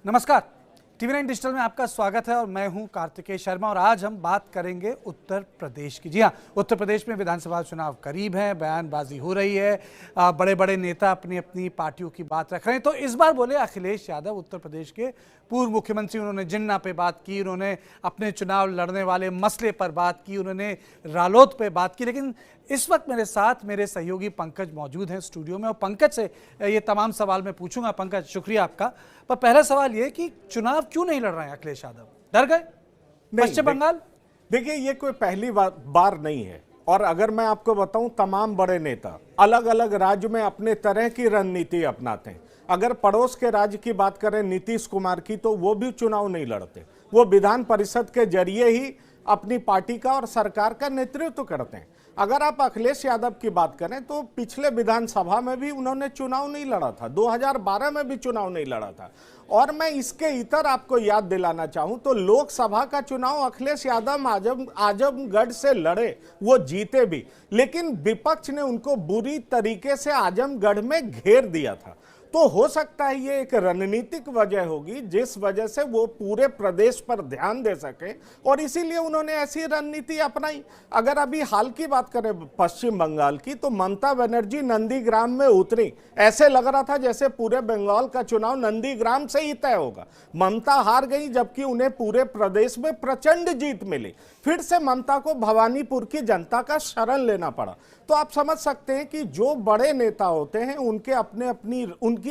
नमस्कार, TV9 digital में आपका स्वागत है और मैं हूं कार्तिकेय शर्मा और आज हम बात करेंगे उत्तर प्रदेश की। जी हां, उत्तर प्रदेश में विधानसभा चुनाव करीब हैं, बयानबाजी हो रही है, बड़े बड़े नेता अपनी अपनी पार्टियों की बात रख रहे हैं। तो इस बार बोले अखिलेश यादव, उत्तर प्रदेश के पूर्व मुख्यमंत्री, उन्होंने जिन्ना पे बात की, उन्होंने अपने चुनाव लड़ने वाले मसले पर बात की, उन्होंने रालोद पे बात की। लेकिन इस वक्त मेरे साथ मेरे सहयोगी पंकज मौजूद हैं स्टूडियो में और पंकज से ये तमाम सवाल मैं पूछूंगा। पंकज, शुक्रिया आपका। पर पहला सवाल ये कि चुनाव क्यों नहीं लड़ रहे हैं अखिलेश यादव? डर गए पश्चिम बंगाल? देखिए, ये कोई पहली बार नहीं है और अगर मैं आपको बताऊं, तमाम बड़े नेता अलग अलग राज्य में अपने तरह की रणनीति अपनाते हैं। अगर पड़ोस के राज्य की बात करें नीतीश कुमार की, तो वो भी चुनाव नहीं लड़ते, वो विधान परिषद के जरिए ही अपनी पार्टी का और सरकार का नेतृत्व करते हैं। अगर आप अखिलेश यादव की बात करें तो पिछले विधानसभा में भी उन्होंने चुनाव नहीं लड़ा था, 2012 में भी चुनाव नहीं लड़ा था। और मैं इसके इतर आपको याद दिलाना चाहूं तो लोकसभा का चुनाव अखिलेश यादव आजमगढ़ से लड़े, वो जीते भी, लेकिन विपक्ष ने उनको बुरी तरीके से आजमगढ़ में घेर दिया था। तो हो सकता है ये एक रणनीतिक वजह होगी जिस वजह से वो पूरे प्रदेश पर ध्यान दे सके और इसीलिए उन्होंने ऐसी रणनीति अपनाई। अगर अभी हाल की बात करें पश्चिम बंगाल की, तो ममता बनर्जी नंदीग्राम में उतरी, ऐसे लग रहा था जैसे पूरे बंगाल का चुनाव नंदीग्राम से ही तय होगा। ममता हार गई, जबकि उन्हें पूरे प्रदेश में प्रचंड जीत मिली। फिर से ममता को भवानीपुर की जनता का शरण लेना पड़ा। तो आप समझ सकते हैं कि जो बड़े नेता होते हैं उनकी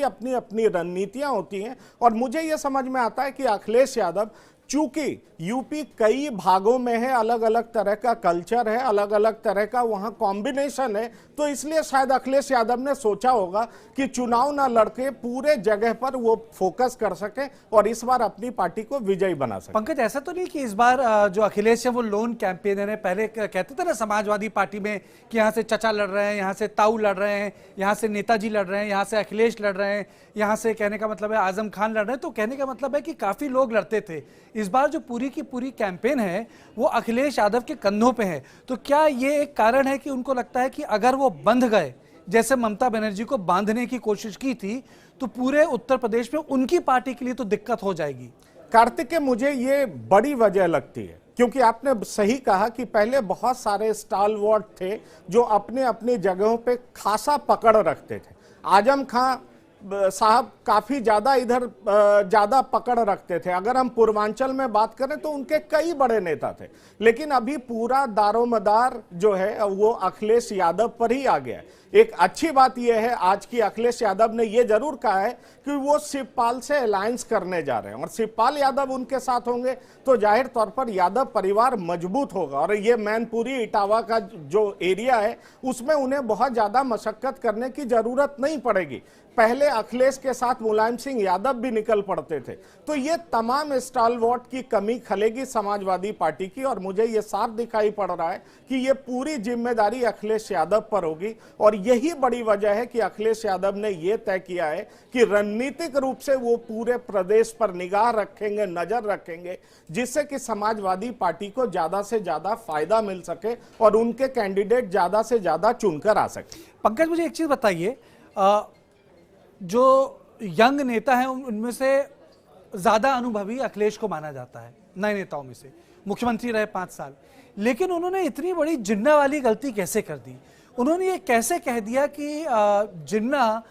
अपनी अपनी रणनीतियां होती हैं। और मुझे यह समझ में आता है कि अखिलेश यादव, चूंकि यूपी कई भागों में है, अलग अलग तरह का कल्चर है, अलग अलग तरह का वहां कॉम्बिनेशन है, तो इसलिए शायद अखिलेश यादव ने सोचा होगा कि चुनाव ना लड़के पूरे जगह पर वो फोकस कर सके और इस बार अपनी पार्टी को विजयी बना सके। पंकज, ऐसा तो नहीं कि इस बार जो अखिलेश है वो लोन कैंपेनर है? पहले कहते थे ना समाजवादी पार्टी में कि यहाँ से चचा लड़ रहे हैं, यहाँ से ताऊ लड़ रहे हैं, यहाँ से नेताजी लड़ रहे हैं, यहाँ से अखिलेश लड़ रहे हैं, यहाँ से कहने का मतलब है आजम खान लड़ रहे हैं। तो कहने का मतलब है कि काफी लोग लड़ते थे। इस बार जो पूरी की पूरी कैंपेन है वो अखिलेश यादव के कंधों पे है। तो क्या ये एक कारण है कि उनको लगता है कि अगर वो बंध गए, जैसे ममता बनर्जी को बांधने की कोशिश की थी, तो पूरे उत्तर प्रदेश में उनकी पार्टी के लिए तो दिक्कत हो जाएगी? कार्तिक, मुझे ये बड़ी वजह लगती है, क्योंकि आपने सही कहा कि पहले बहुत सारे स्टालवर्ट थे जो अपने अपनी जगहों पे खासा पकड़ रखते थे। आजम खान साहब काफी ज्यादा इधर ज्यादा पकड़ रखते थे। अगर हम पूर्वांचल में बात करें तो उनके कई बड़े नेता थे, लेकिन अभी पूरा दारोमदार जो है वो अखिलेश यादव पर ही आ गया है। एक अच्छी बात यह है आज की, अखिलेश यादव ने यह जरूर कहा है कि वो शिवपाल से अलायंस करने जा रहे हैं और शिवपाल यादव उनके साथ होंगे तो जाहिर तौर पर यादव परिवार मजबूत होगा और ये मैनपुरी इटावा का जो एरिया है उसमें उन्हें बहुत ज्यादा मशक्कत करने की जरूरत नहीं पड़ेगी। पहले अखिलेश के साथ मुलायम सिंह यादव भी निकल पड़ते थे। तो ये तमाम स्टालवर्ट की कमी खलेगी समाजवादी पार्टी की और मुझे ये साफ दिखाई पड़ रहा है कि ये पूरी जिम्मेदारी अखिलेश यादव पर होगी। और यही बड़ी वजह है कि अखिलेश यादव ने यह तय किया है कि रणनीतिक रूप से वो पूरे प्रदेश पर निगाह रखेंगे, नजर रखेंगे, जिससे कि समाजवादी पार्टी को ज्यादा से ज्यादा फायदा मिल सके और उनके कैंडिडेट ज्यादा से ज्यादा चुनकर आ सके। पंकज, मुझे एक चीज बताइए, जो यंग नेता हैं उनमें से ज्यादा अनुभवी अखिलेश को माना जाता है नए नेताओं में से। मुख्यमंत्री रहे 5 साल, लेकिन उन्होंने इतनी बड़ी जिन्ना वाली गलती कैसे कर दी? उन्होंने ये कैसे कह दिया कि जिन्ना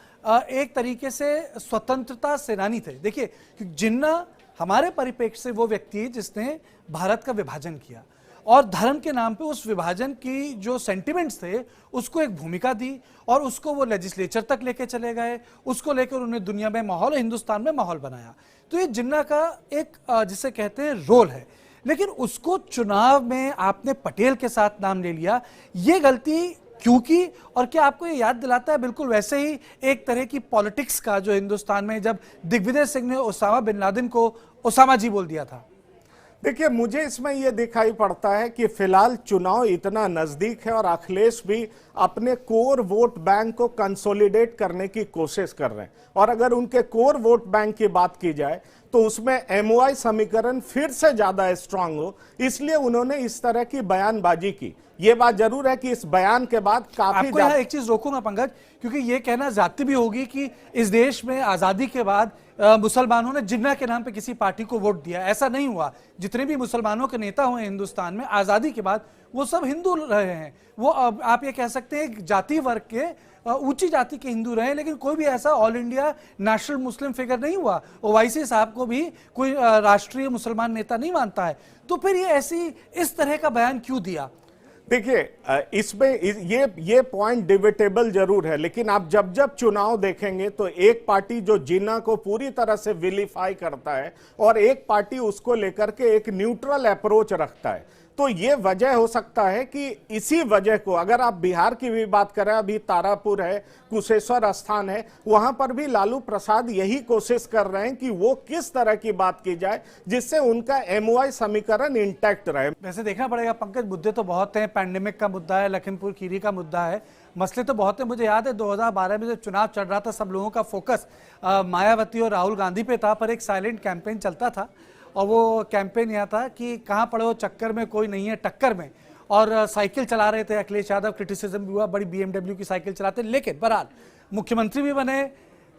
एक तरीके से स्वतंत्रता सेनानी थे? देखिए, जिन्ना हमारे परिप्रेक्ष्य से वो व्यक्ति है जिसने भारत का विभाजन किया और धर्म के नाम पे उस विभाजन की जो सेंटिमेंट्स थे उसको एक भूमिका दी और उसको वो लेजिस्लेचर तक लेके चले गए, उसको लेकर उन्होंने दुनिया में माहौल, हिंदुस्तान में माहौल बनाया। तो ये जिन्ना का एक जिसे कहते हैं रोल है, लेकिन उसको चुनाव में आपने पटेल के साथ नाम ले लिया। ये गलती क्यों की? और क्या आपको ये याद दिलाता है बिल्कुल वैसे ही एक तरह की पॉलिटिक्स का जो हिंदुस्तान में जब दिग्विजय सिंह ने ओसामा बिन लादेन को ओसामा जी बोल दिया था? देखिए, मुझे इसमें यह दिखाई पड़ता है कि फिलहाल चुनाव इतना नजदीक है और अखिलेश भी अपने कोर वोट बैंक को कंसोलिडेट करने की कोशिश कर रहे हैं। और अगर उनके कोर वोट बैंक की बात की जाए तो उसमें एमओआई समीकरण फिर से ज्यादा स्ट्रांग हो, इसलिए उन्होंने इस तरह की बयानबाजी की। ये बात जरूर है कि इस बयान के बाद काफी आपको यहाँ एक चीज रोकूंगा पंकज, क्योंकि ये कहना जाती भी होगी कि इस देश में आजादी के बाद मुसलमानों ने जिन्ना के नाम पे किसी पार्टी को वोट दिया। ऐसा नहीं हुआ। जितने भी मुसलमानों के नेता हुए हिंदुस्तान में आजादी के बाद, वो सब हिंदू रहे हैं। वो आप ये कह सकते हैं जाति वर्ग के ऊंची जाति के हिंदू रहे, लेकिन कोई भी ऐसा ऑल इंडिया नेशनल मुस्लिम फिगर नहीं हुआ। ओवैसी साहब को भी कोई राष्ट्रीय मुसलमान नेता नहीं मानता है। तो फिर ये ऐसी इस तरह का बयान क्यों दिया? देखिए, इसमें ये पॉइंट डिबेटेबल जरूर है, लेकिन आप जब जब चुनाव देखेंगे तो एक पार्टी जो जिन्ना को पूरी तरह से विलीफाई करता है और एक पार्टी उसको लेकर के एक न्यूट्रल अप्रोच रखता है। तो ये वजह हो सकता है कि इसी वजह को, अगर आप बिहार की भी बात करें, अभी तारापुर है, कुशेश्वर स्थान है, वहां पर भी लालू प्रसाद यही कोशिश कर रहे हैं कि वो किस तरह की बात की जाए जिससे उनका एमओआई समीकरण इंटैक्ट रहे। वैसे देखना पड़ेगा पंकज, मुद्दे तो बहुत हैं। पैंडेमिक का मुद्दा है, लखीमपुर खीरी का मुद्दा है, मसले तो बहुत हैं। मुझे याद है 2012 में जब चुनाव चल रहा था, सब लोगों का फोकस मायावती और राहुल गांधी पे था, पर एक साइलेंट कैंपेन चलता था। और वो कैंपेन यह था कि कहाँ पड़े हो चक्कर में, कोई नहीं है टक्कर में। और साइकिल चला रहे थे अखिलेश यादव, क्रिटिसिज्म भी हुआ, बड़ी BMW की साइकिल चलाते। लेकिन बहरहाल मुख्यमंत्री भी बने,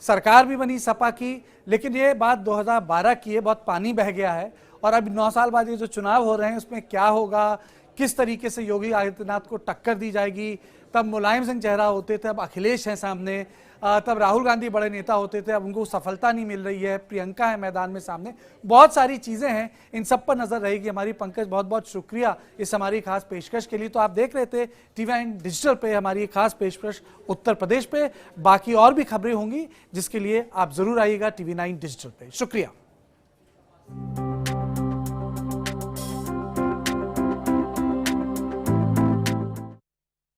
सरकार भी बनी सपा की। लेकिन ये बात 2012 की है, बहुत पानी बह गया है। और अब 9 साल बाद ये जो चुनाव हो रहे हैं, उसमें क्या होगा, किस तरीके से योगी आदित्यनाथ को टक्कर दी जाएगी। तब मुलायम सिंह चेहरा होते थे, अब अखिलेश हैं सामने। तब राहुल गांधी बड़े नेता होते थे, अब उनको सफलता नहीं मिल रही है। प्रियंका है मैदान में सामने, बहुत सारी चीज़ें हैं, इन सब पर नजर रहेगी हमारी। पंकज, बहुत बहुत शुक्रिया इस हमारी खास पेशकश के लिए। तो आप देख रहे थे TV9 डिजिटल पे हमारी खास पेशकश उत्तर प्रदेश पे। बाकी और भी खबरें होंगी जिसके लिए आप जरूर आइएगा TV9 डिजिटल पे। शुक्रिया।